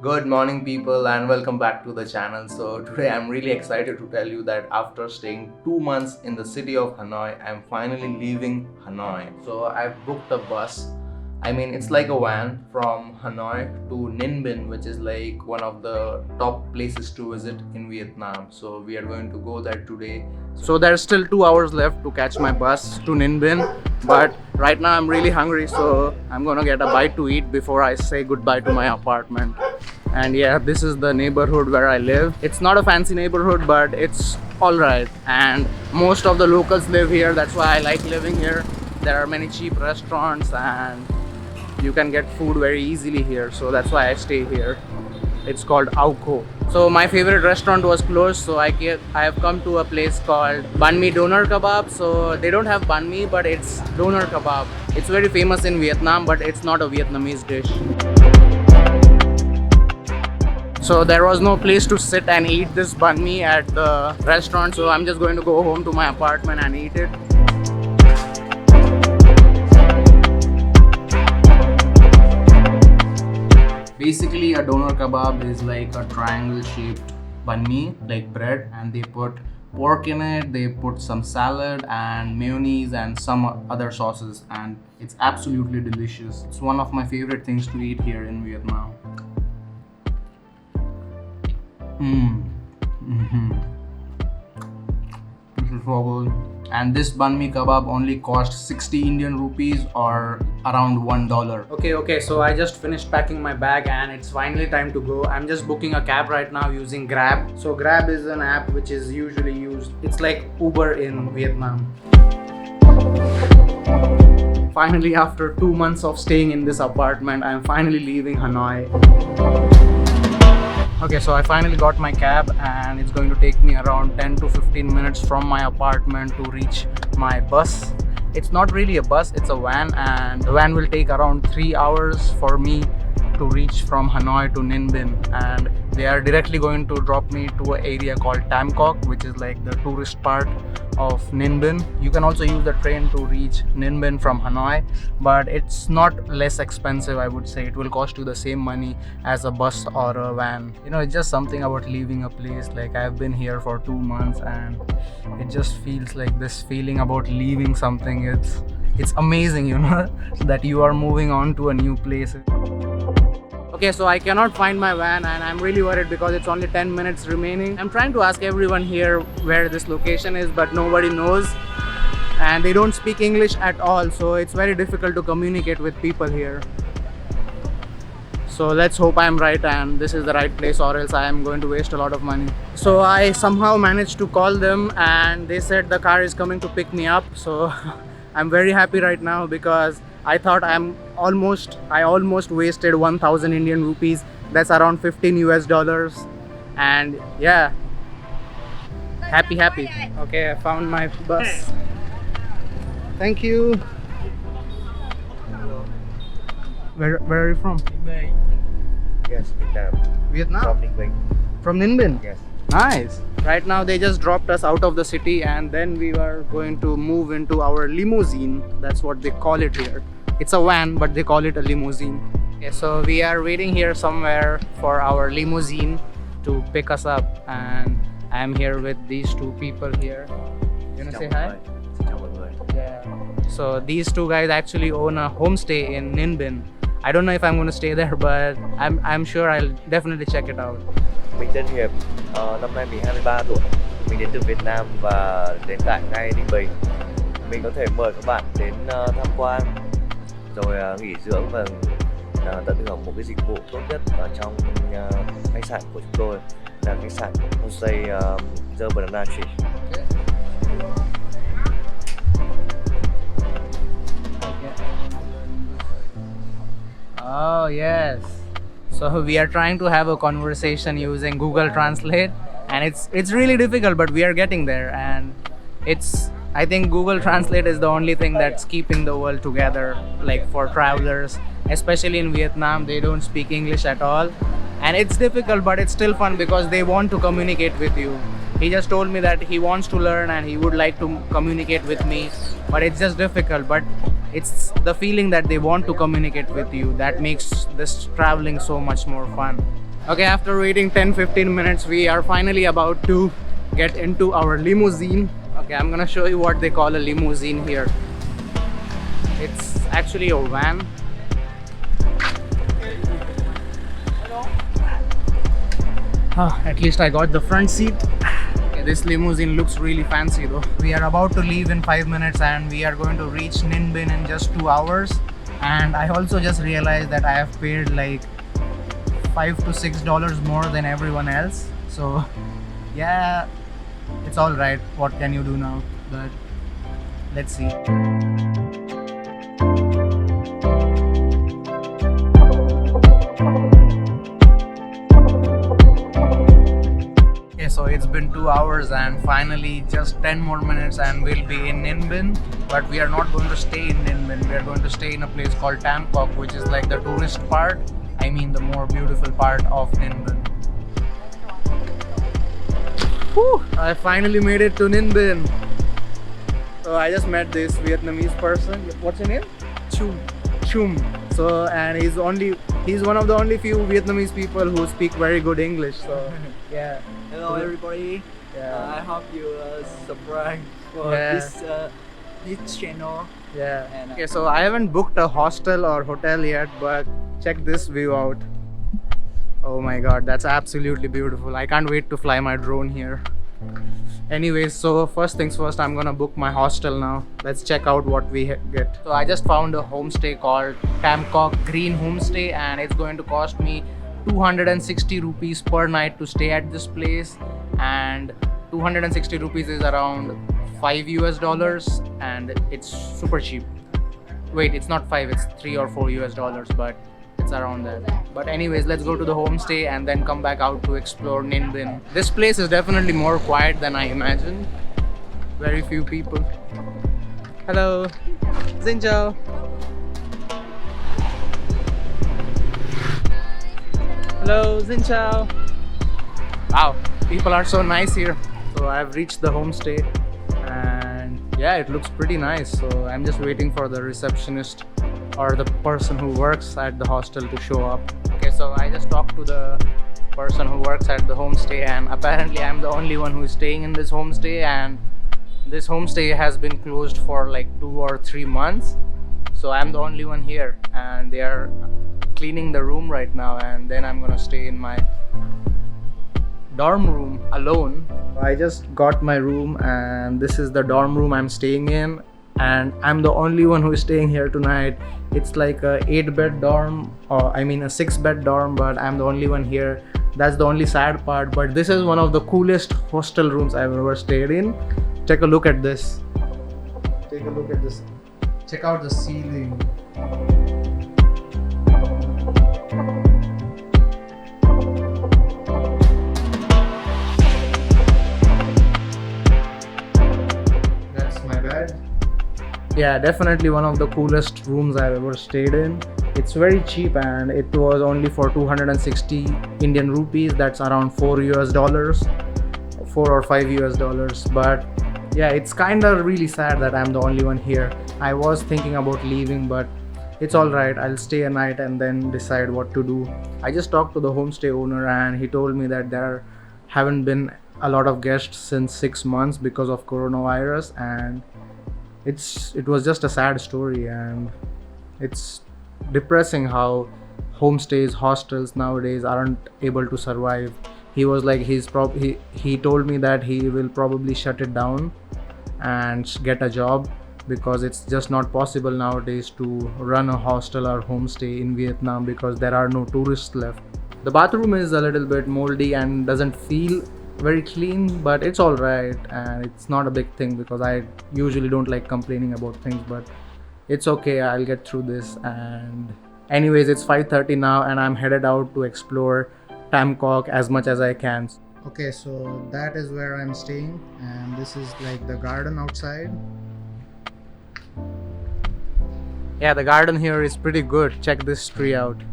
Good morning people and welcome back to the channel. So today I'm really excited to tell you that after staying 2 months in the city of Hanoi, I'm finally leaving Hanoi. So I've booked a bus. I mean, it's like a van from Hanoi to Ninh Binh, which is like one of the top places to visit in Vietnam. So we are going to go there today. So there's still 2 hours left to catch my bus to Ninh Binh, but right now I'm really hungry, so I'm gonna get a bite to eat before I say goodbye to my apartment. And yeah, this is the neighborhood where I live. It's not a fancy neighborhood, but it's alright, and most of the locals live here. That's why I like living here. There are many cheap restaurants and you can get food very easily here, so that's why I stay here. It's called Tam Coc. So my favorite restaurant was closed, so I have come to a place called Banh Mi Doner Kebab. So they don't have banh mi, but it's doner kebab. It's very famous in Vietnam, but it's not a Vietnamese dish. So there was no place to sit and eat this banh mi at the restaurant, so I'm just going to go home to my apartment and eat it. Basically, a doner kebab is like a triangle shaped banh mi, like bread, and they put pork in it, they put some salad and mayonnaise and some other sauces, and it's absolutely delicious. It's one of my favorite things to eat here in Vietnam. This is so good. And this banh mi kebab only cost 60 Indian rupees or around $1. Okay, so I just finished packing my bag and it's finally time to go. I'm just booking a cab right now using Grab. So Grab is an app which is usually used. It's like Uber in Vietnam. Finally, after 2 months of staying in this apartment, I'm finally leaving Hanoi. Okay, so I finally got my cab and it's going to take me around 10 to 15 minutes from my apartment to reach my bus. It's not really a bus, it's a van, and the van will take around 3 hours for me to reach from Hanoi to Ninh Binh, and they are directly going to drop me to an area called Tam Coc, which is like the tourist part of Ninh Binh. You can also use the train to reach Ninh Binh from Hanoi, but it's not less expensive. I would say it will cost you the same money as a bus or a van. You know, it's just something about leaving a place. Like, I've been here for 2 months and it just feels like this feeling about leaving something. It's amazing, you know, that you are moving on to a new place. Okay, so I cannot find my van and I'm really worried because it's only 10 minutes remaining. I'm trying to ask everyone here where this location is, but nobody knows and they don't speak English at all, so it's very difficult to communicate with people here. So let's hope I'm right and this is the right place, or else I am going to waste a lot of money. So I somehow managed to call them and they said the car is coming to pick me up. So I'm very happy right now because I thought I almost wasted 1000 Indian rupees. That's around $15 US. And yeah, happy. Okay, I found my bus. Thank you. Where are you from? Yes, Vietnam. Vietnam? From Ninh Binh. From Ninh Binh? Yes. Nice. Right now they just dropped us out of the city and then we are going to move into our limousine. That's what they call it here. It's a van, but they call it a limousine. Okay, so we are waiting here somewhere for our limousine to pick us up, and I'm here with these two people here. You wanna say hi? Yeah. So these two guys actually own a homestay in Ninh Binh. I don't know if I'm going to stay there, but I'm sure I'll definitely check it out. Mình tên Hiệp, năm nay mình 23 tuổi. Mình đến từ Việt Nam và đến tại ngay Ninh Bình. Mình có thể mời các bạn đến tham quan, rồi nghỉ dưỡng và tận hưởng một cái dịch vụ tốt nhất ở trong khách sạn của chúng tôi, là khách sạn homestay The Banana Tree. Oh yes. So we are trying to have a conversation using Google Translate, and it's really difficult, but we are getting there. And I think Google Translate is the only thing that's keeping the world together, like for travelers, especially in Vietnam. They don't speak English at all, and it's difficult, but it's still fun because they want to communicate with you. He just told me that he wants to learn and he would like to communicate with me, but it's just difficult. But it's the feeling that they want to communicate with you that makes this traveling so much more fun. Okay, after waiting 10-15 minutes, we are finally about to get into our limousine. Okay, I'm gonna show you what they call a limousine here. It's actually a van. At least I got the front seat. Okay, this limousine looks really fancy though. We are about to leave in 5 minutes and we are going to reach Ninh Binh in just 2 hours. And I also just realized that I have paid like $5 to $6 more than everyone else. So yeah, it's all right. What can you do now? But let's see. Okay, so it's been 2 hours and finally just 10 more minutes and we'll be in Ninh Binh. But we are not going to stay in Ninh Binh. We are going to stay in a place called Tam Coc, which is like the tourist part. I mean the more beautiful part of Ninh Binh. Whew, I finally made it to Ninh Binh. So I just met this Vietnamese person. What's your name? Chum. So and he's one of the only few Vietnamese people who speak very good English. So yeah. Hello everybody. Yeah. I hope you subscribe for Yeah. this channel. Yeah. And, Okay, so I haven't booked a hostel or hotel yet, but check this view out. Oh my god, that's absolutely beautiful. I can't wait to fly my drone here. Anyways, so first things first, I'm gonna book my hostel now. Let's check out what we get. So I just found a homestay called Tam Coc Green Homestay and it's going to cost me 260 rupees per night to stay at this place, and 260 rupees is around $5 and it's super cheap. Wait, it's not 5, it's $3 or $4, but it's around that. But anyways, let's go to the homestay and then come back out to explore Ninh Binh. This place is definitely more quiet than I imagined. Very few people. Hello. Xin chào. Hello, Xin chào. Wow, people are so nice here. So I've reached the homestay and yeah, it looks pretty nice. So I'm just waiting for the receptionist or the person who works at the hostel to show up. Okay, so I just talked to the person who works at the homestay and apparently I'm the only one who is staying in this homestay, and this homestay has been closed for like 2 or 3 months. So I'm the only one here and they are cleaning the room right now, and then I'm gonna stay in my dorm room alone. I just got my room and this is the dorm room I'm staying in, and I'm the only one who is staying here tonight. It's like a 8-bed dorm, or I mean a 6-bed dorm, but I'm the only one here. That's the only sad part, but this is one of the coolest hostel rooms I've ever stayed in. Take a look at this. Take a look at this. Check out the ceiling. That's my bed. Yeah, definitely one of the coolest rooms I've ever stayed in. It's very cheap and it was only for 260 Indian rupees. That's around $4, $4 or $5. But yeah, it's kinda really sad that I'm the only one here. I was thinking about leaving, but it's alright. I'll stay a night and then decide what to do. I just talked to the homestay owner and he told me that there haven't been a lot of guests since 6 months because of coronavirus, and it was just a sad story, and it's depressing how homestays, hostels nowadays aren't able to survive. He was like he told me that he will probably shut it down and get a job because it's just not possible nowadays to run a hostel or homestay in Vietnam because there are no tourists left. The bathroom is a little bit moldy and doesn't feel very clean, but it's all right and it's not a big thing because I usually don't like complaining about things, but it's okay, I'll get through this. And anyways, it's 5:30 now and I'm headed out to explore Tam Coc as much as I can. Okay, so that is where I'm staying and this is like the garden outside. Yeah, the garden here is pretty good. Check this tree out.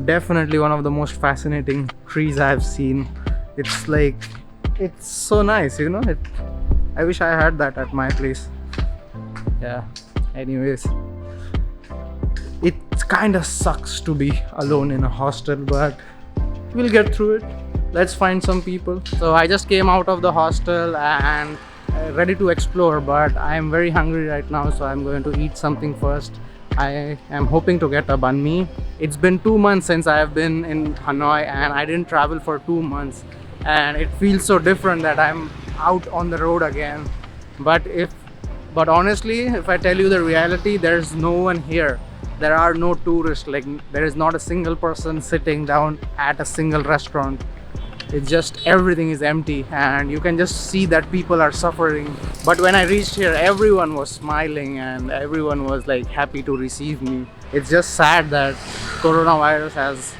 Definitely one of the most fascinating trees I've seen. It's like, it's so nice, you know. I wish I had that at my place. Yeah, anyways, it kind of sucks to be alone in a hostel, but we'll get through it. Let's find some people. So I just came out of the hostel and ready to explore, but I am very hungry right now, so I'm going to eat something first. I am hoping to get a banh mi. It's been 2 months since I have been in Hanoi, and I didn't travel for 2 months, and it feels so different that I'm out on the road again. But honestly, if I tell you the reality, there's no one here. There are no tourists. Like, there is not a single person sitting down at a single restaurant. It's just everything is empty, and you can just see that people are suffering. But when I reached here, everyone was smiling and everyone was like happy to receive me. It's just sad that coronavirus has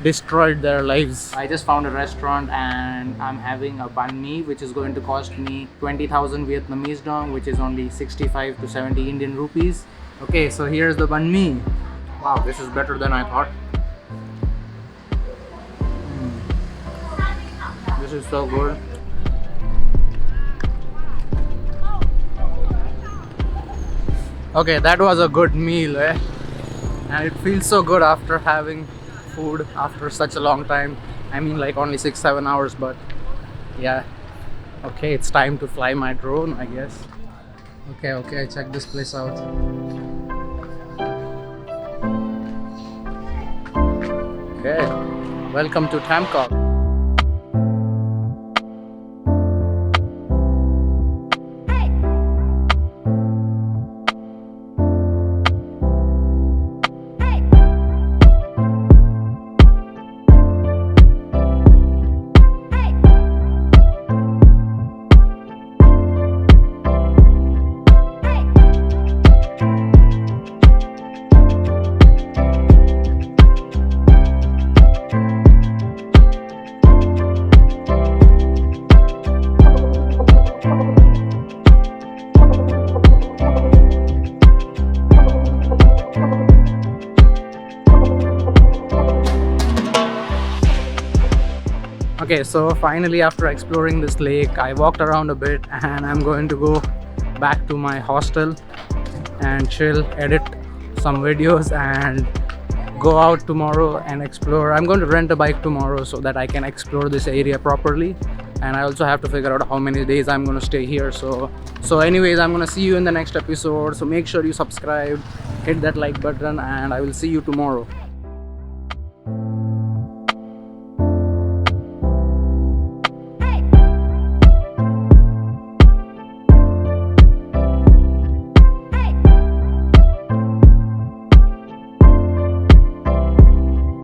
destroyed their lives. I just found a restaurant and I'm having a banh mi, which is going to cost me 20,000 Vietnamese dong, which is only 65 to 70 Indian rupees. Okay, so here's the banh mi. Wow, this is better than I thought. This is so good. Okay, that was a good meal, eh? And it feels so good after having food after such a long time. I mean, like only 6-7 hours, but yeah. Okay, it's time to fly my drone, I guess. Okay, check this place out. Okay, welcome to Tam Coc. Okay, so finally after exploring this lake, I walked around a bit and I'm going to go back to my hostel and chill, edit some videos and go out tomorrow and explore. I'm going to rent a bike tomorrow so that I can explore this area properly, and I also have to figure out how many days I'm going to stay here. So anyways, I'm going to see you in the next episode. So make sure you subscribe, hit that like button, and I will see you tomorrow.